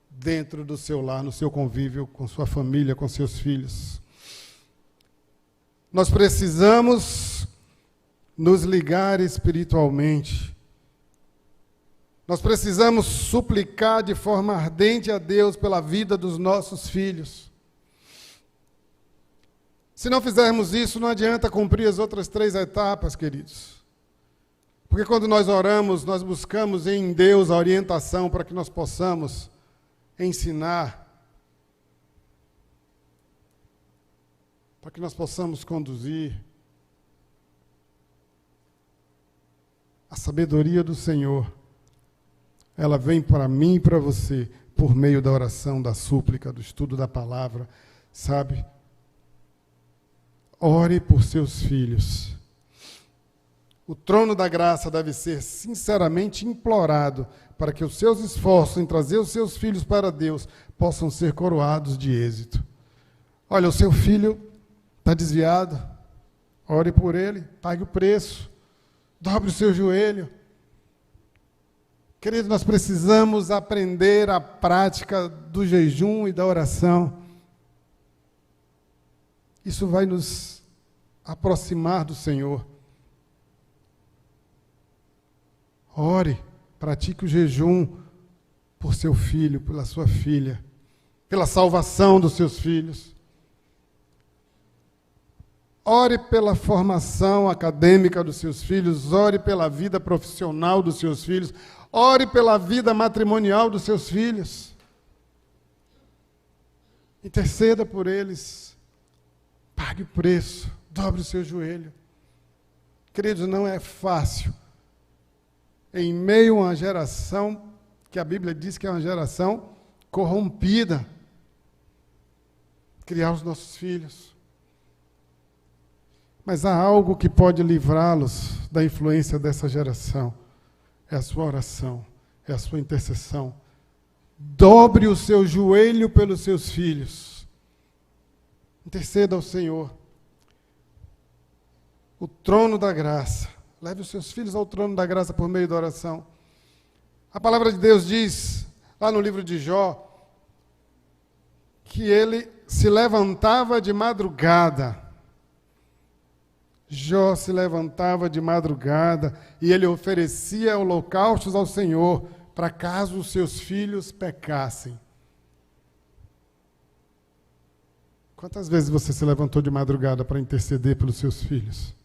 dentro do seu lar, no seu convívio com sua família, com seus filhos. Nós precisamos nos ligar espiritualmente. Nós precisamos suplicar de forma ardente a Deus pela vida dos nossos filhos. Se não fizermos isso, não adianta cumprir as outras 3 etapas, queridos. Porque quando nós oramos, nós buscamos em Deus a orientação para que nós possamos ensinar, para que nós possamos conduzir. A sabedoria do Senhor, ela vem para mim e para você por meio da oração, da súplica, do estudo da palavra, sabe? Ore por seus filhos. O trono da graça deve ser sinceramente implorado para que os seus esforços em trazer os seus filhos para Deus possam ser coroados de êxito. Olha, o seu filho está desviado, ore por ele, pague o preço, dobre o seu joelho. Querido, nós precisamos aprender a prática do jejum e da oração. Isso vai nos aproximar do Senhor. Ore, pratique o jejum por seu filho, pela sua filha, pela salvação dos seus filhos. Ore pela formação acadêmica dos seus filhos, ore pela vida profissional dos seus filhos, ore pela vida matrimonial dos seus filhos. Interceda por eles, pague o preço, dobre o seu joelho. Queridos, não é fácil. Em meio a uma geração que a Bíblia diz que é uma geração corrompida, criar os nossos filhos. Mas há algo que pode livrá-los da influência dessa geração. É a sua oração, é a sua intercessão. Dobre o seu joelho pelos seus filhos. Interceda ao Senhor. O trono da graça. Leve os seus filhos ao trono da graça por meio da oração. A palavra de Deus diz, lá no livro de Jó, que ele se levantava de madrugada. Jó se levantava de madrugada e ele oferecia holocaustos ao Senhor para caso os seus filhos pecassem. Quantas vezes você se levantou de madrugada para interceder pelos seus filhos?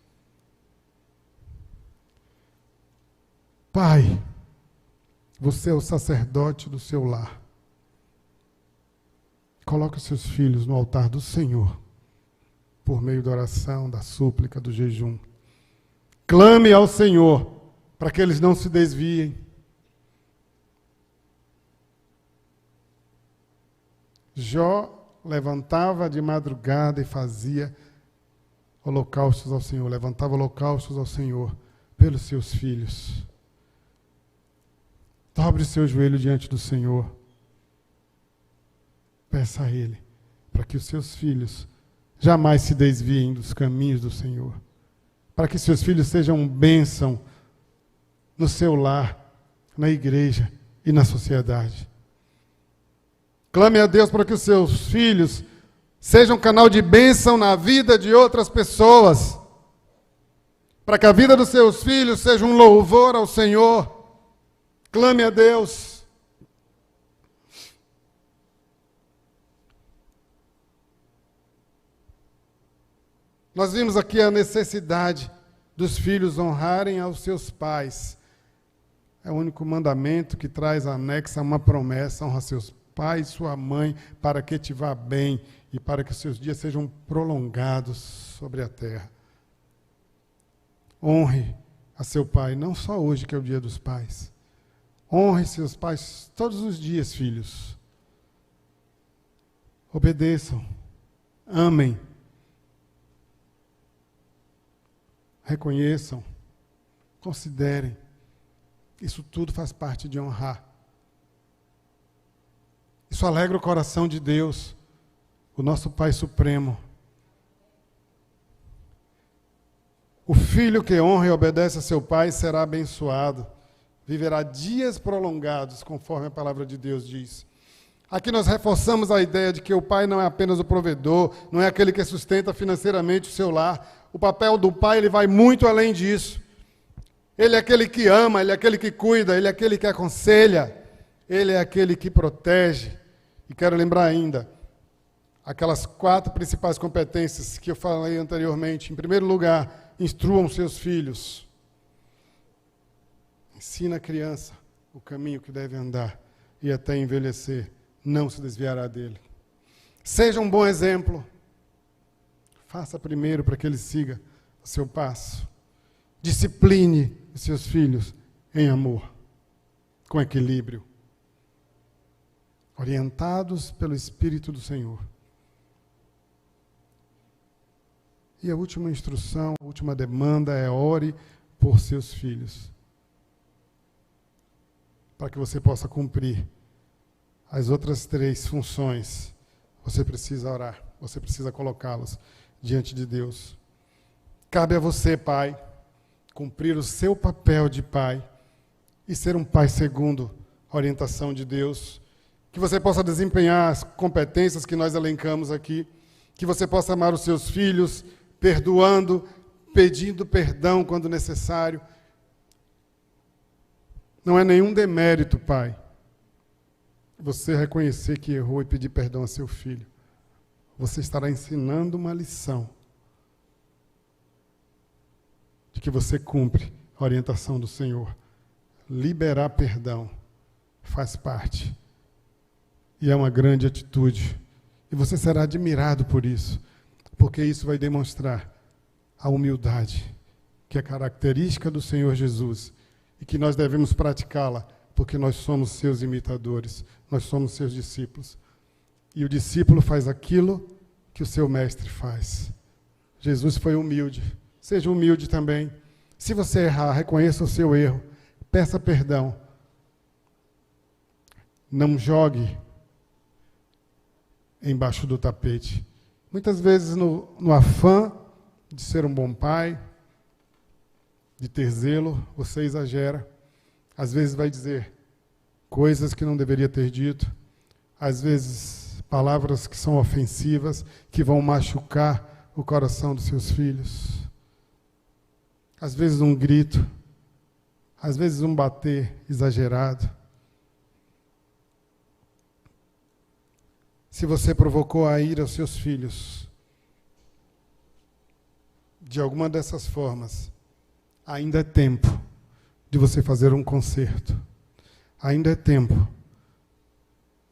Pai, você é o sacerdote do seu lar. Coloque os seus filhos no altar do Senhor, por meio da oração, da súplica, do jejum. Clame ao Senhor, para que eles não se desviem. Jó levantava de madrugada e fazia holocaustos ao Senhor, levantava holocaustos ao Senhor pelos seus filhos. Dobre o seu joelho diante do Senhor. Peça a Ele para que os seus filhos jamais se desviem dos caminhos do Senhor. Para que seus filhos sejam bênção no seu lar, na igreja e na sociedade. Clame a Deus para que os seus filhos sejam canal de bênção na vida de outras pessoas. Para que a vida dos seus filhos seja um louvor ao Senhor. Clame a Deus. Nós vimos aqui a necessidade dos filhos honrarem aos seus pais. É o único mandamento que traz anexa uma promessa: honra seus pais e sua mãe, para que te vá bem e para que seus dias sejam prolongados sobre a terra. Honre a seu pai, não só hoje que é o dia dos pais. Honre seus pais todos os dias, filhos. Obedeçam, amem, reconheçam, considerem. Isso tudo faz parte de honrar. Isso alegra o coração de Deus, o nosso Pai Supremo. O filho que honra e obedece a seu pai será abençoado. Viverá dias prolongados, conforme a palavra de Deus diz. Aqui nós reforçamos a ideia de que o pai não é apenas o provedor, não é aquele que sustenta financeiramente o seu lar. O papel do pai, ele vai muito além disso. Ele é aquele que ama, ele é aquele que cuida, ele é aquele que aconselha, ele é aquele que protege. E quero lembrar ainda, aquelas 4 principais competências que eu falei anteriormente. Em primeiro lugar, instruam seus filhos. Ensina a criança o caminho que deve andar e até envelhecer não se desviará dele. Seja um bom exemplo. Faça primeiro para que ele siga o seu passo. Discipline os seus filhos em amor, com equilíbrio, orientados pelo Espírito do Senhor. E a última instrução, a última demanda é: ore por seus filhos. Para que você possa cumprir as outras 3 funções, você precisa orar, você precisa colocá-los diante de Deus. Cabe a você, pai, cumprir o seu papel de pai e ser um pai segundo a orientação de Deus. Que você possa desempenhar as competências que nós elencamos aqui, que você possa amar os seus filhos, perdoando, pedindo perdão quando necessário. Não é nenhum demérito, pai, você reconhecer que errou e pedir perdão a seu filho. Você estará ensinando uma lição de que você cumpre a orientação do Senhor. Liberar perdão faz parte. E é uma grande atitude. E você será admirado por isso, porque isso vai demonstrar a humildade, que é característica do Senhor Jesus, e que nós devemos praticá-la, porque nós somos seus imitadores, nós somos seus discípulos. E o discípulo faz aquilo que o seu mestre faz. Jesus foi humilde, seja humilde também. Se você errar, reconheça o seu erro, peça perdão. Não jogue embaixo do tapete. Muitas vezes, no afã de ser um bom pai, de ter zelo, você exagera. Às vezes vai dizer: coisas que não deveria ter dito, às vezes palavras que são ofensivas, que vão machucar o coração dos seus filhos. Às vezes um grito, às vezes um bater exagerado. Se você provocou a ira aos seus filhos, de alguma dessas formas, ainda é tempo de você fazer um conserto. Ainda é tempo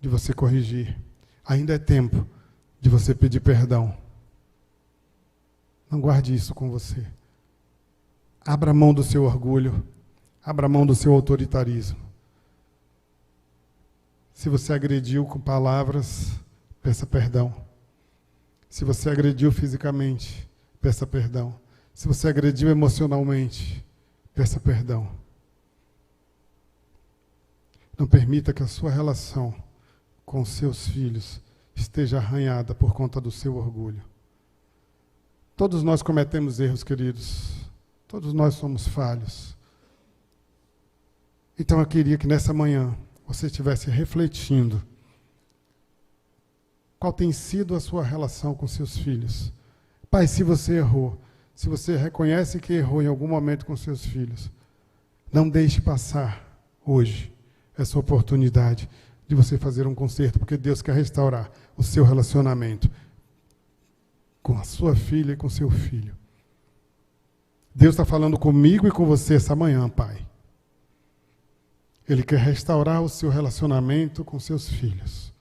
de você corrigir. Ainda é tempo de você pedir perdão. Não guarde isso com você. Abra mão do seu orgulho. Abra mão do seu autoritarismo. Se você agrediu com palavras, peça perdão. Se você agrediu fisicamente, peça perdão. Se você agrediu emocionalmente, peça perdão. Não permita que a sua relação com seus filhos esteja arranhada por conta do seu orgulho. Todos nós cometemos erros, queridos. Todos nós somos falhos. Então eu queria que nessa manhã você estivesse refletindo qual tem sido a sua relação com seus filhos. Pai, se você errou, se você reconhece que errou em algum momento com seus filhos, não deixe passar hoje essa oportunidade de você fazer um conserto, porque Deus quer restaurar o seu relacionamento com a sua filha e com seu filho. Deus está falando comigo e com você essa manhã, Pai. Ele quer restaurar o seu relacionamento com seus filhos.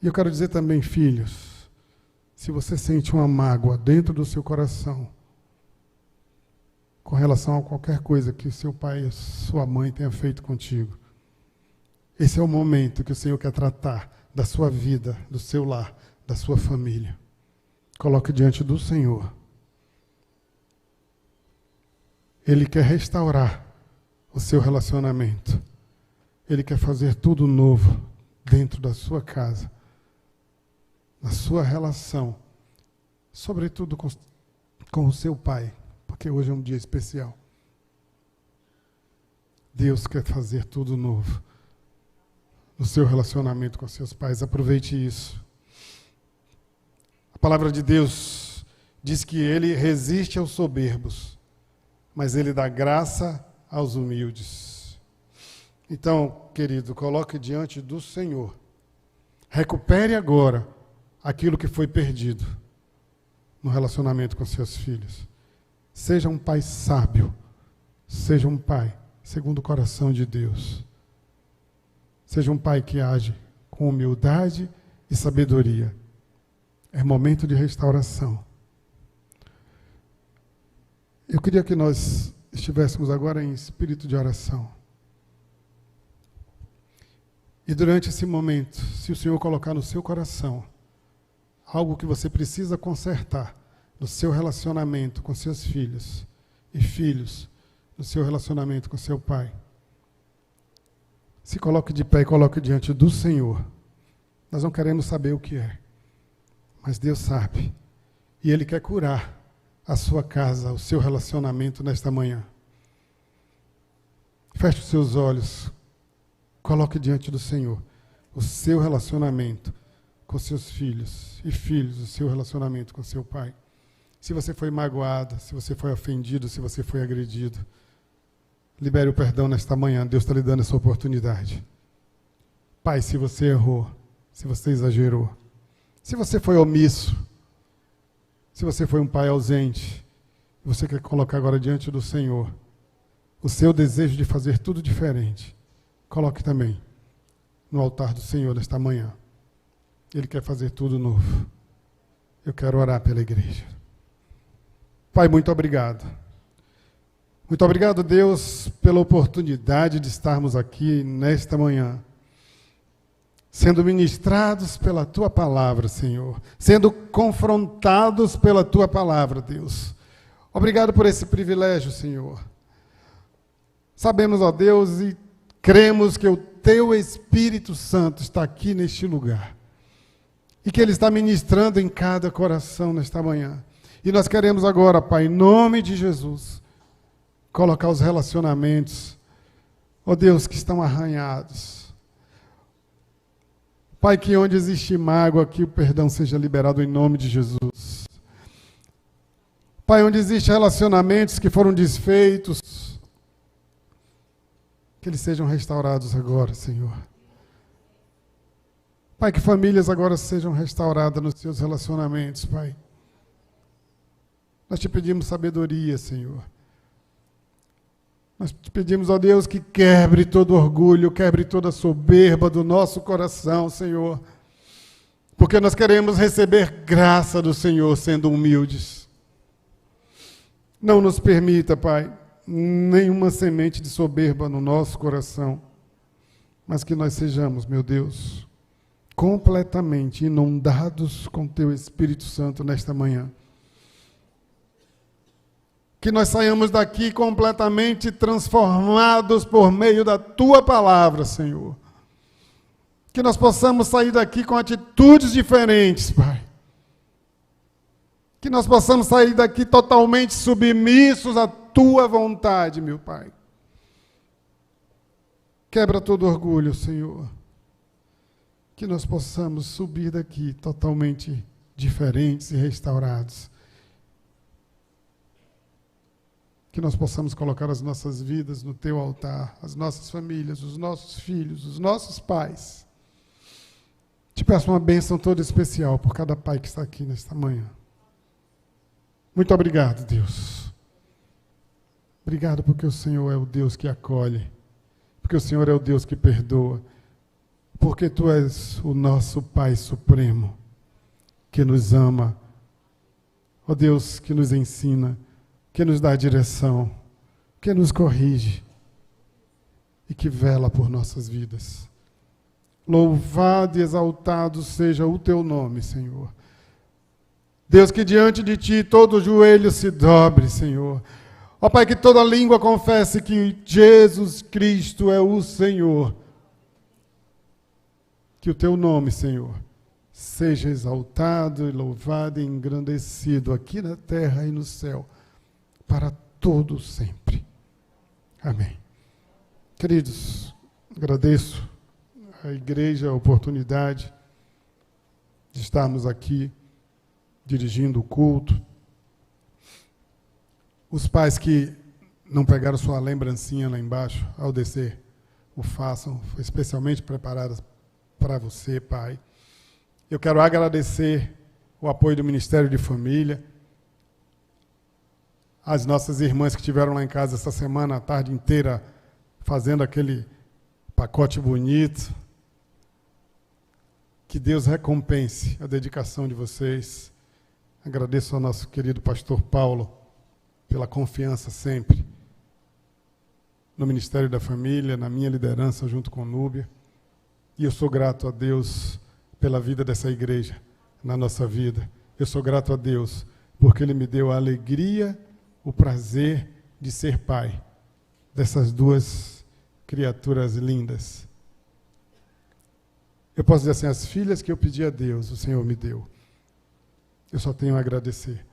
E eu quero dizer também, filhos, se você sente uma mágoa dentro do seu coração, com relação a qualquer coisa que seu pai ou sua mãe tenha feito contigo, esse é o momento que o Senhor quer tratar da sua vida, do seu lar, da sua família. Coloque diante do Senhor. Ele quer restaurar o seu relacionamento. Ele quer fazer tudo novo dentro da sua casa, na sua relação, sobretudo com o seu pai, porque hoje é um dia especial. Deus quer fazer tudo novo no seu relacionamento com seus pais. Aproveite isso. A palavra de Deus diz que Ele resiste aos soberbos, mas Ele dá graça aos humildes. Então, querido, coloque diante do Senhor. Recupere agora aquilo que foi perdido no relacionamento com seus filhos. Seja um pai sábio. Seja um pai segundo o coração de Deus. Seja um pai que age com humildade e sabedoria. É momento de restauração. Eu queria que nós estivéssemos agora em espírito de oração. E durante esse momento, se o Senhor colocar no seu coração algo que você precisa consertar no seu relacionamento com seus filhos e filhos, no seu relacionamento com seu pai, se coloque de pé e coloque diante do Senhor. Nós não queremos saber o que é, mas Deus sabe. E Ele quer curar a sua casa, o seu relacionamento nesta manhã. Feche os seus olhos. Coloque diante do Senhor o seu relacionamento com seus filhos e filhos, o seu relacionamento com seu pai. Se você foi magoado, se você foi ofendido, se você foi agredido, libere o perdão nesta manhã. Deus está lhe dando essa oportunidade. Pai, se você errou, se você exagerou, se você foi omisso, se você foi um pai ausente, você quer colocar agora diante do Senhor o seu desejo de fazer tudo diferente, coloque também no altar do Senhor nesta manhã. Ele quer fazer tudo novo. Eu quero orar pela igreja. Pai, muito obrigado. Muito obrigado, Deus, pela oportunidade de estarmos aqui nesta manhã, sendo ministrados pela Tua palavra, Senhor, sendo confrontados pela Tua palavra, Deus. Obrigado por esse privilégio, Senhor. Sabemos, ó Deus, e cremos que o Teu Espírito Santo está aqui neste lugar e que Ele está ministrando em cada coração nesta manhã. E nós queremos agora, Pai, em nome de Jesus, colocar os relacionamentos, ó Deus, que estão arranhados. Pai, que onde existe mágoa, que o perdão seja liberado em nome de Jesus. Pai, onde existem relacionamentos que foram desfeitos, que eles sejam restaurados agora, Senhor. Pai, que famílias agora sejam restauradas nos seus relacionamentos, Pai. Nós te pedimos sabedoria, Senhor. Nós te pedimos, ó Deus, que quebre todo orgulho, quebre toda soberba do nosso coração, Senhor. Porque nós queremos receber graça do Senhor sendo humildes. Não nos permita, Pai, nenhuma semente de soberba no nosso coração, mas que nós sejamos, meu Deus, completamente inundados com Teu Espírito Santo nesta manhã. Que nós saiamos daqui completamente transformados por meio da Tua palavra, Senhor. Que nós possamos sair daqui com atitudes diferentes, Pai. Que nós possamos sair daqui totalmente submissos à Tua vontade, meu Pai. Quebra todo orgulho, Senhor. Que nós possamos subir daqui totalmente diferentes e restaurados. Que nós possamos colocar as nossas vidas no Teu altar, as nossas famílias, os nossos filhos, os nossos pais. Te peço uma bênção toda especial por cada pai que está aqui nesta manhã. Muito obrigado, Deus. Obrigado porque o Senhor é o Deus que acolhe, porque o Senhor é o Deus que perdoa, porque Tu és o nosso Pai Supremo, que nos ama, ó Deus, que nos ensina, que nos dá direção, que nos corrige e que vela por nossas vidas. Louvado e exaltado seja o Teu nome, Senhor. Deus, que diante de Ti todo joelho se dobre, Senhor. Ó Pai, que toda língua confesse que Jesus Cristo é o Senhor. Que o Teu nome, Senhor, seja exaltado e louvado e engrandecido aqui na terra e no céu, para todo sempre. Amém. Queridos, agradeço à igreja a oportunidade de estarmos aqui dirigindo o culto. Os pais que não pegaram sua lembrancinha lá embaixo, ao descer, o façam. Foi especialmente preparada para você, pai. Eu quero agradecer o apoio do Ministério de Família, as nossas irmãs que estiveram lá em casa essa semana, a tarde inteira, fazendo aquele pacote bonito. Que Deus recompense a dedicação de vocês. Agradeço ao nosso querido pastor Paulo pela confiança sempre no Ministério da Família, na minha liderança junto com Núbia. E eu sou grato a Deus pela vida dessa igreja, na nossa vida. Eu sou grato a Deus porque Ele me deu a alegria, o prazer de ser pai dessas duas criaturas lindas. Eu posso dizer assim, as filhas que eu pedi a Deus, o Senhor me deu. Eu só tenho a agradecer.